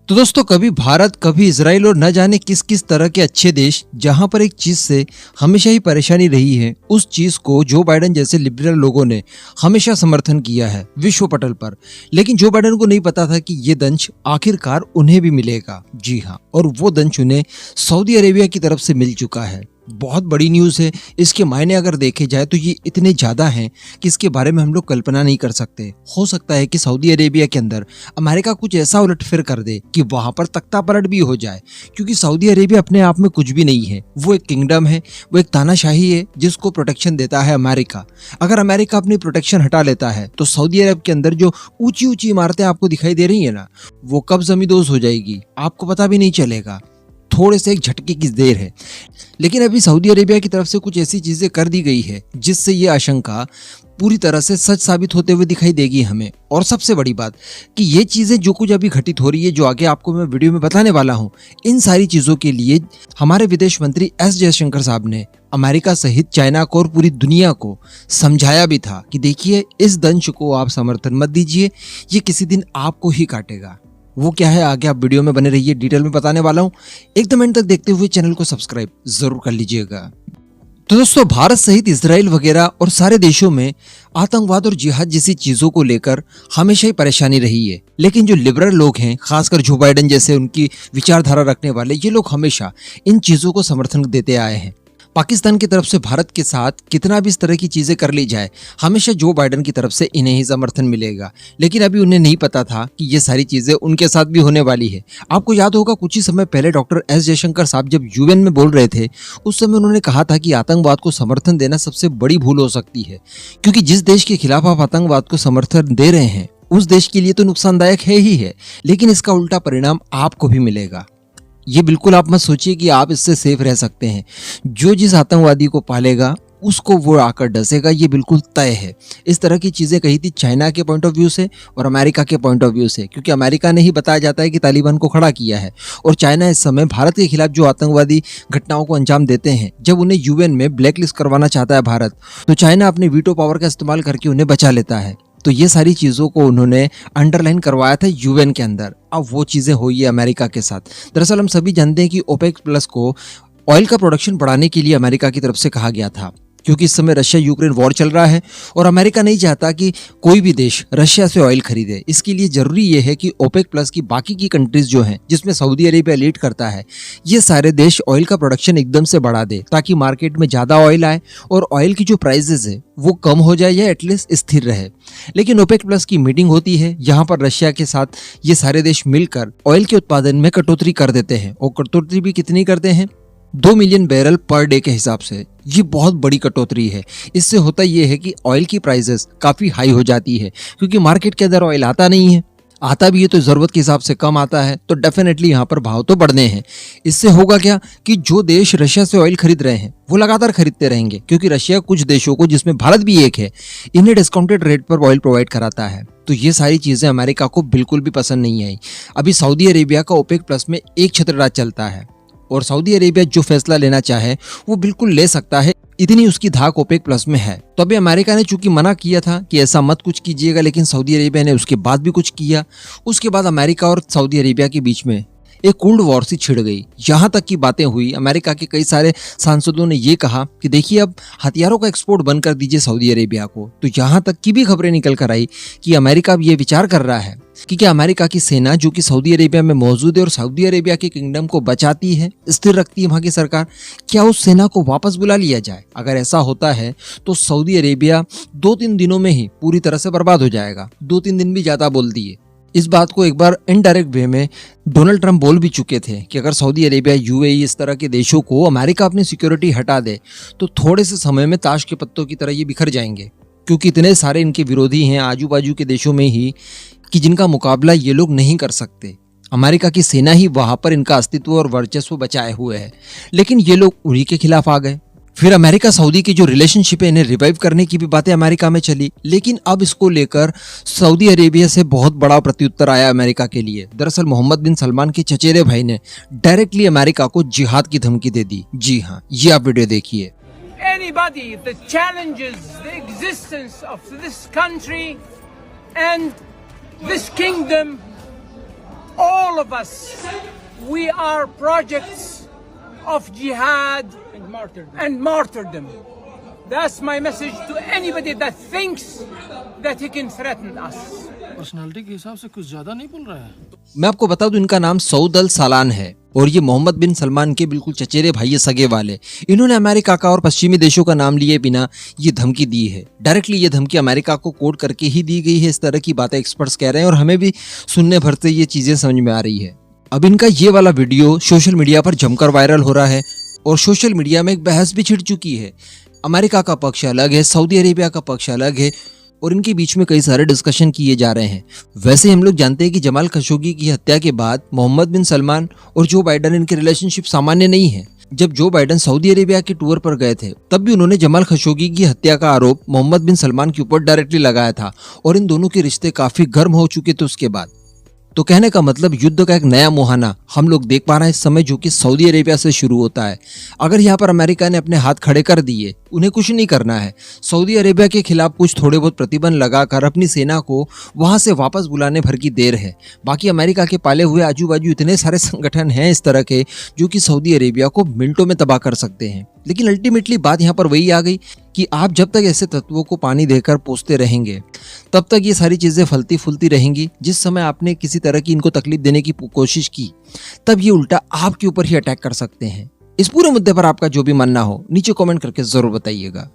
तो दोस्तों कभी भारत कभी इजराइल और न जाने किस किस तरह के अच्छे देश जहां पर एक चीज से हमेशा ही परेशानी रही है, उस चीज को जो बाइडेन जैसे लिबरल लोगों ने हमेशा समर्थन किया है विश्व पटल पर। लेकिन जो बाइडेन को नहीं पता था कि ये दंश आखिरकार उन्हें भी मिलेगा। जी हाँ, और वो दंश उन्हें सऊदी अरेबिया की तरफ से मिल चुका है। बहुत बड़ी न्यूज़ है। इसके मायने अगर देखे जाए तो ये इतने ज़्यादा हैं कि इसके बारे में हम लोग कल्पना नहीं कर सकते। हो सकता है कि सऊदी अरेबिया के अंदर अमेरिका कुछ ऐसा उलटफेर कर दे कि वहाँ पर तख्ता पलट भी हो जाए, क्योंकि सऊदी अरेबिया अपने आप में कुछ भी नहीं है। वो एक किंगडम है, वो एक तानाशाही है जिसको प्रोटेक्शन देता है अमेरिका। अगर अमेरिका अपनी प्रोटेक्शन हटा लेता है तो सऊदी अरब के अंदर जो ऊंची ऊंची इमारतें आपको दिखाई दे रही है ना, वो कब जमींदोज हो जाएगी आपको पता भी नहीं चलेगा। थोड़े से एक झटके की देर है। लेकिन अभी सऊदी अरेबिया की तरफ से कुछ ऐसी चीजें कर दी गई है जिससे ये आशंका पूरी तरह से सच साबित होते हुए दिखाई देगी हमें। और सबसे बड़ी बात कि ये चीजें जो कुछ अभी घटित हो रही है, जो आगे आपको मैं वीडियो में बताने वाला हूँ, इन सारी चीजों के लिए हमारे विदेश मंत्री एस जयशंकर साहब ने अमेरिका सहित चाइना को और पूरी दुनिया को समझाया भी था कि देखिए, इस दंश को आप समर्थन मत दीजिए, ये किसी दिन आपको ही काटेगा। वो क्या है आगे आप वीडियो में बने रहिए, डिटेल में बताने वाला हूँ। एकदम एंड तक देखते हुए चैनल को सब्सक्राइब जरूर कर लीजिएगा। तो दोस्तों, भारत सहित इजराइल वगैरह और सारे देशों में आतंकवाद और जिहाद जैसी चीजों को लेकर हमेशा ही परेशानी रही है। लेकिन जो लिबरल लोग हैं, खासकर जो बाइडेन जैसे उनकी विचारधारा रखने वाले, ये लोग हमेशा इन चीजों को समर्थन देते आए हैं। पाकिस्तान की तरफ से भारत के साथ कितना भी इस तरह की चीजें कर ली जाए, हमेशा जो बाइडेन की तरफ से इन्हें ही समर्थन मिलेगा। लेकिन अभी उन्हें नहीं पता था कि ये सारी चीजें उनके साथ भी होने वाली है। आपको याद होगा कुछ ही समय पहले डॉक्टर एस जयशंकर साहब जब यूएन में बोल रहे थे, उस समय उन्होंने कहा था कि आतंकवाद को समर्थन देना सबसे बड़ी भूल हो सकती है, क्योंकि जिस देश के खिलाफ आप आतंकवाद को समर्थन दे रहे हैं उस देश के लिए तो नुकसानदायक है ही है, लेकिन इसका उल्टा परिणाम आपको भी मिलेगा। ये बिल्कुल आप मत सोचिए कि आप इससे सेफ रह सकते हैं। जो जिस आतंकवादी को पालेगा उसको वो आकर डसेगा, ये बिल्कुल तय है। इस तरह की चीज़ें कही थी चाइना के पॉइंट ऑफ व्यू से और अमेरिका के पॉइंट ऑफ व्यू से, क्योंकि अमेरिका ने ही बताया जाता है कि तालिबान को खड़ा किया है, और चाइना इस समय भारत के खिलाफ जो आतंकवादी घटनाओं को अंजाम देते हैं, जब उन्हें यूएन में ब्लैकलिस्ट करवाना चाहता है भारत, तो चाइना अपने वीटो पावर का इस्तेमाल करके उन्हें बचा लेता है। तो ये सारी चीज़ों को उन्होंने अंडरलाइन करवाया था यूएन के अंदर। अब वो चीज़ें हुई है अमेरिका के साथ। दरअसल हम सभी जानते हैं कि ओपेक प्लस को ऑयल का प्रोडक्शन बढ़ाने के लिए अमेरिका की तरफ से कहा गया था, क्योंकि इस समय रशिया यूक्रेन वॉर चल रहा है और अमेरिका नहीं चाहता कि कोई भी देश रशिया से ऑयल खरीदे। इसके लिए जरूरी ये है कि ओपेक प्लस की बाकी की कंट्रीज जो हैं, जिसमें सऊदी अरेबिया लीड करता है, ये सारे देश ऑयल का प्रोडक्शन एकदम से बढ़ा दे, ताकि मार्केट में ज़्यादा ऑयल आए और ऑयल की जो प्राइसेस है वो कम हो जाए या एटलीस्ट स्थिर रहे। लेकिन ओपेक प्लस की मीटिंग होती है, यहाँ पर रशिया के साथ ये सारे देश मिलकर ऑयल के उत्पादन में कटौती कर देते हैं। और कटौती भी कितनी करते हैं? 2 मिलियन बैरल पर डे के हिसाब से। ये बहुत बड़ी कटौती है। इससे होता ये है कि ऑयल की प्राइसेस काफ़ी हाई हो जाती है, क्योंकि मार्केट के अंदर ऑयल आता नहीं है, आता भी है तो ज़रूरत के हिसाब से कम आता है, तो डेफिनेटली यहाँ पर भाव तो बढ़ने हैं। इससे होगा क्या कि जो देश रशिया से ऑयल खरीद रहे हैं वो लगातार खरीदते रहेंगे, क्योंकि रशिया कुछ देशों को, जिसमें भारत भी एक है, इन्हें डिस्काउंटेड रेट पर ऑयल प्रोवाइड कराता है। तो ये सारी चीज़ें अमेरिका को बिल्कुल भी पसंद नहीं आई। अभी सऊदी अरेबिया का ओपेक प्लस में एक छत्रराज चलता है, और सऊदी अरेबिया जो फैसला लेना चाहे वो बिल्कुल ले सकता है, इतनी उसकी धाक ओपेक प्लस में है। तो अभी अमेरिका ने चूंकि मना किया था कि ऐसा मत कुछ कीजिएगा, लेकिन सऊदी अरेबिया ने उसके बाद भी कुछ किया। उसके बाद अमेरिका और सऊदी अरेबिया के बीच में एक कोल्ड वॉर सी छिड़ गई। यहाँ तक की बातें हुई, अमेरिका के कई सारे सांसदों ने ये कहा कि देखिए, अब हथियारों का एक्सपोर्ट बंद कर दीजिए सऊदी अरेबिया को। तो यहाँ तक की भी खबरें निकल कर आई कि अमेरिका अब ये विचार कर रहा है कि क्या अमेरिका की सेना जो कि सऊदी अरेबिया में मौजूद है और सऊदी अरेबिया के किंगडम को बचाती है, स्थिर रखती है वहाँ की सरकार, क्या उस सेना को वापस बुला लिया जाए। अगर ऐसा होता है तो सऊदी अरेबिया 2-3 दिनों में ही पूरी तरह से बर्बाद हो जाएगा। 2-3 दिन भी ज़्यादा बोल दिए। इस बात को एक बार इनडायरेक्ट वे में डोनाल्ड ट्रंप बोल भी चुके थे कि अगर सऊदी अरेबिया, यूएई, इस तरह के देशों को अमेरिका अपनी सिक्योरिटी हटा दे तो थोड़े से समय में ताश के पत्तों की तरह ये बिखर जाएंगे, क्योंकि इतने सारे इनके विरोधी हैं आजू बाजू के देशों में ही कि जिनका मुकाबला ये लोग नहीं कर सकते। अमेरिका की सेना ही वहाँ पर इनका अस्तित्व और वर्चस्व बचाए हुए है, लेकिन ये लोग उन्हीं के खिलाफ आ गए। फिर अमेरिका सऊदी की जो रिलेशनशिप है, इन्हें रिवाइव करने की भी बातें अमेरिका में चली, लेकिन अब इसको लेकर सऊदी अरेबिया से बहुत बड़ा प्रत्युत्तर आया अमेरिका के लिए। दरअसल मोहम्मद बिन सलमान के चचेरे भाई ने डायरेक्टली अमेरिका को जिहाद की धमकी दे दी। जी हाँ, ये आप वीडियो देखिए। Anybody that challenges the existence of this country and this kingdom all of us, we are projects of jihad and martyrdom. That's my message to anybody that thinks that he can threaten us. Personality के हिसाब से कुछ ज्यादा नहीं बोल रहा है। मैं आपको बता दूं, इनका नाम सऊद अल सालान है और ये मोहम्मद बिन सलमान के बिल्कुल चचेरे भाई सगे वाले। इन्होंने अमेरिका का और पश्चिमी देशों का नाम लिए बिना ये धमकी दी है। डायरेक्टली ये धमकी अमेरिका को कोट करके ही दी गई है। इस तरह की बातें एक्सपर्ट्स कह रहे हैं और हमें भी सुनने भर से ये चीजें समझ में आ रही है। अब इनका ये वाला वीडियो सोशल मीडिया पर जमकर वायरल हो रहा है और सोशल मीडिया में एक बहस भी छिड़ चुकी है। अमेरिका का पक्ष अलग है, सऊदी अरेबिया का पक्ष अलग है और इनके बीच में कई सारे डिस्कशन किए जा रहे हैं। वैसे हम लोग जानते हैं कि जमाल खशोगी की हत्या के बाद मोहम्मद बिन सलमान और जो बाइडन, इनके रिलेशनशिप सामान्य नहीं है। जब जो बाइडन सऊदी अरेबिया के टूर पर गए थे तब भी उन्होंने जमाल खशोगी की हत्या का आरोप मोहम्मद बिन सलमान के ऊपर डायरेक्टली लगाया था और इन दोनों के रिश्ते काफी गर्म हो चुके थे उसके बाद। तो कहने का मतलब युद्ध का एक नया मुहाना हम लोग देख पा रहे हैं इस समय, जो कि सऊदी अरेबिया से शुरू होता है। अगर यहाँ पर अमेरिका ने अपने हाथ खड़े कर दिए, उन्हें कुछ नहीं करना है, सऊदी अरेबिया के खिलाफ कुछ थोड़े बहुत प्रतिबंध लगाकर अपनी सेना को वहां से वापस बुलाने भर की देर है। बाकी अमेरिका के पाले हुए आजू बाजू इतने सारे संगठन हैं इस तरह के जो कि सऊदी अरेबिया को मिनटों में तबाह कर सकते हैं। लेकिन अल्टीमेटली बात यहाँ पर वही आ गई कि आप जब तक ऐसे तत्वों को पानी देकर पोसते रहेंगे तब तक ये सारी चीजें फलती फूलती रहेंगी। जिस समय आपने किसी तरह की इनको तकलीफ देने की कोशिश की तब ये उल्टा आपके ऊपर ही अटैक कर सकते हैं। इस पूरे मुद्दे पर आपका जो भी मानना हो नीचे कमेंट करके जरूर बताइएगा।